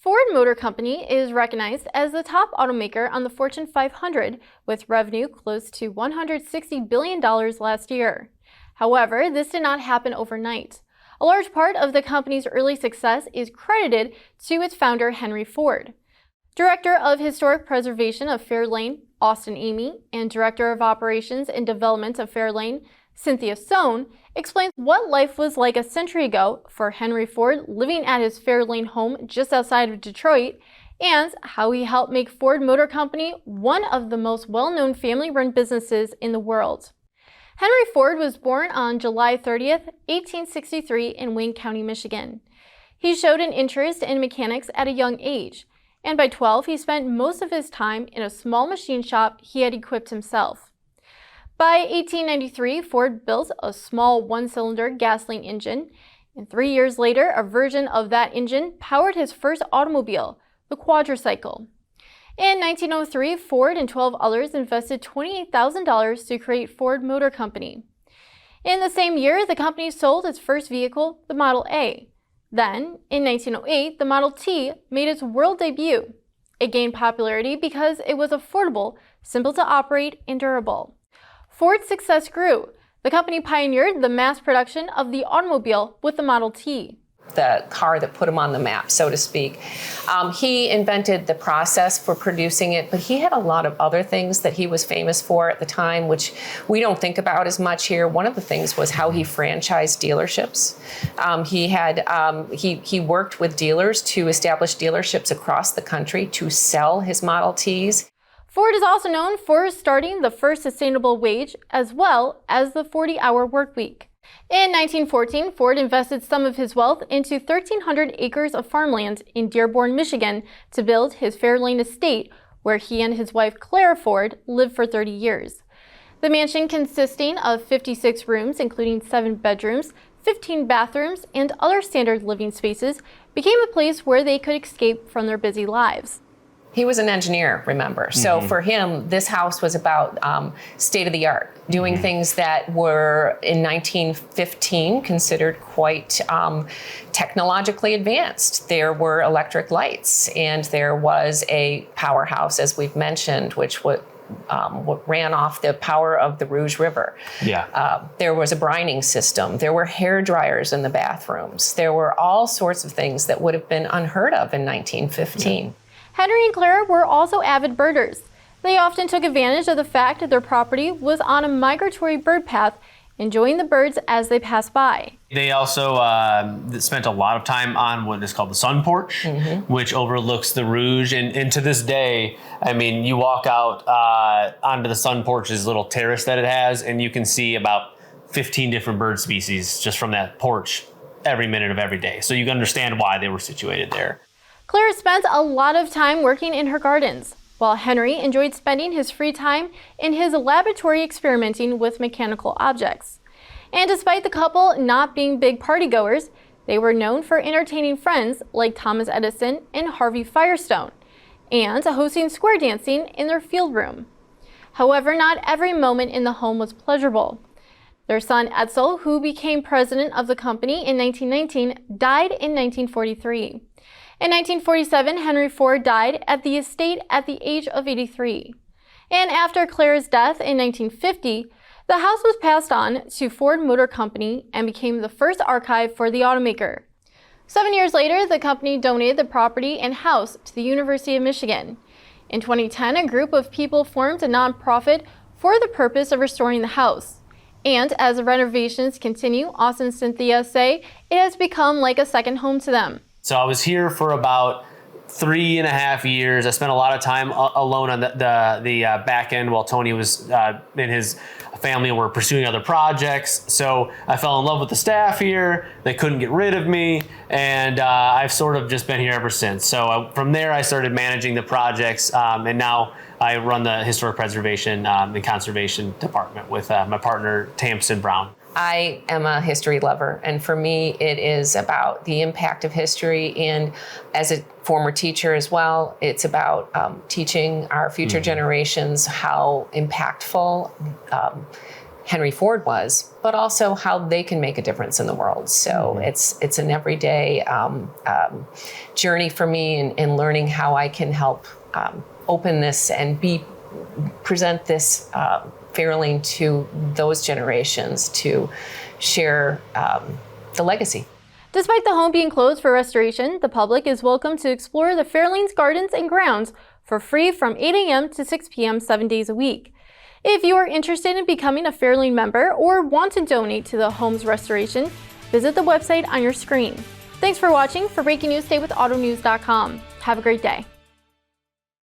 Ford Motor Company is recognized as the top automaker on the Fortune 500, with revenue close to $160 billion last year. However, this did not happen overnight. A large part of the company's early success is credited to its founder, Henry Ford. Director of Historic Preservation of Fairlane, Austin Amy, and Director of Operations and Development of Fairlane, Cynthia Sohn, explains what life was like a century ago for Henry Ford living at his Fairlane home just outside of Detroit, and how he helped make Ford Motor Company one of the most well-known family-run businesses in the world. Henry Ford was born on July 30th, 1863 in Wayne County, Michigan. He showed an interest in mechanics at a young age, and by 12 he spent most of his time in a small machine shop he had equipped himself. By 1893, Ford built a small one-cylinder gasoline engine, and 3 years later, a version of that engine powered his first automobile, the quadricycle. In 1903, Ford and 12 others invested $28,000 to create Ford Motor Company. In the same year, the company sold its first vehicle, the Model A. Then, in 1908, the Model T made its world debut. It gained popularity because it was affordable, simple to operate, and durable. Ford's success grew. The company pioneered the mass production of the automobile with the Model T. The car that put him on the map, so to speak. He invented the process for producing it, but he had a lot of other things that he was famous for at the time, which we don't think about as much here. One of the things was how he franchised dealerships. He worked with dealers to establish dealerships across the country to sell his Model Ts. Ford is also known for starting the first sustainable wage, as well as the 40-hour work week. In 1914, Ford invested some of his wealth into 1,300 acres of farmland in Dearborn, Michigan, to build his Fairlane estate, where he and his wife, Clara Ford, lived for 30 years. The mansion, consisting of 56 rooms, including 7 bedrooms, 15 bathrooms, and other standard living spaces, became a place where they could escape from their busy lives. He was an engineer, remember. So for him, this house was about state-of-the-art, doing things that were, in 1915, considered quite technologically advanced. There were electric lights, and there was a powerhouse, as we've mentioned, which ran off the power of the Rouge River. There was a brining system. There were hair dryers in the bathrooms. There were all sorts of things that would have been unheard of in 1915. Henry and Clara were also avid birders. They often took advantage of the fact that their property was on a migratory bird path, enjoying the birds as they passed by. They also spent a lot of time on what is called the sun porch, which overlooks the Rouge. And to this day, I mean, you walk out onto the sun porch's little terrace that it has, and you can see about 15 different bird species just from that porch every minute of every day. So you can understand why they were situated there. Clara spent a lot of time working in her gardens, while Henry enjoyed spending his free time in his laboratory experimenting with mechanical objects. And despite the couple not being big partygoers, they were known for entertaining friends like Thomas Edison and Harvey Firestone, and hosting square dancing in their field room. However, not every moment in the home was pleasurable. Their son Edsel, who became president of the company in 1919, died in 1943. In 1947, Henry Ford died at the estate at the age of 83. And after Clara's death in 1950, the house was passed on to Ford Motor Company and became the first archive for the automaker. 7 years later, the company donated the property and house to the University of Michigan. In 2010, a group of people formed a nonprofit for the purpose of restoring the house. And as the renovations continue, Austin and Cynthia say it has become like a second home to them. So I was here for about 3.5 years. I spent a lot of time alone on the back end while Tony was and his family were pursuing other projects. So I fell in love with the staff here. They couldn't get rid of me, and I've sort of just been here ever since. So from there, I started managing the projects, and now I run the Historic Preservation and Conservation Department with my partner, Tamsin Brown. I am a history lover, and for me, it is about the impact of history. And as a former teacher as well, it's about teaching our future generations how impactful Henry Ford was, but also how they can make a difference in the world. So it's an everyday journey for me in learning how I can help open this and present this Fairlane to those generations to share the legacy. Despite the home being closed for restoration, the public is welcome to explore the Fairlane's gardens and grounds for free from 8 a.m. to 6 p.m. 7 days a week. If you are interested in becoming a Fairlane member or want to donate to the home's restoration, visit the website on your screen. Thanks for watching. For breaking news, stay with autonews.com. Have a great day.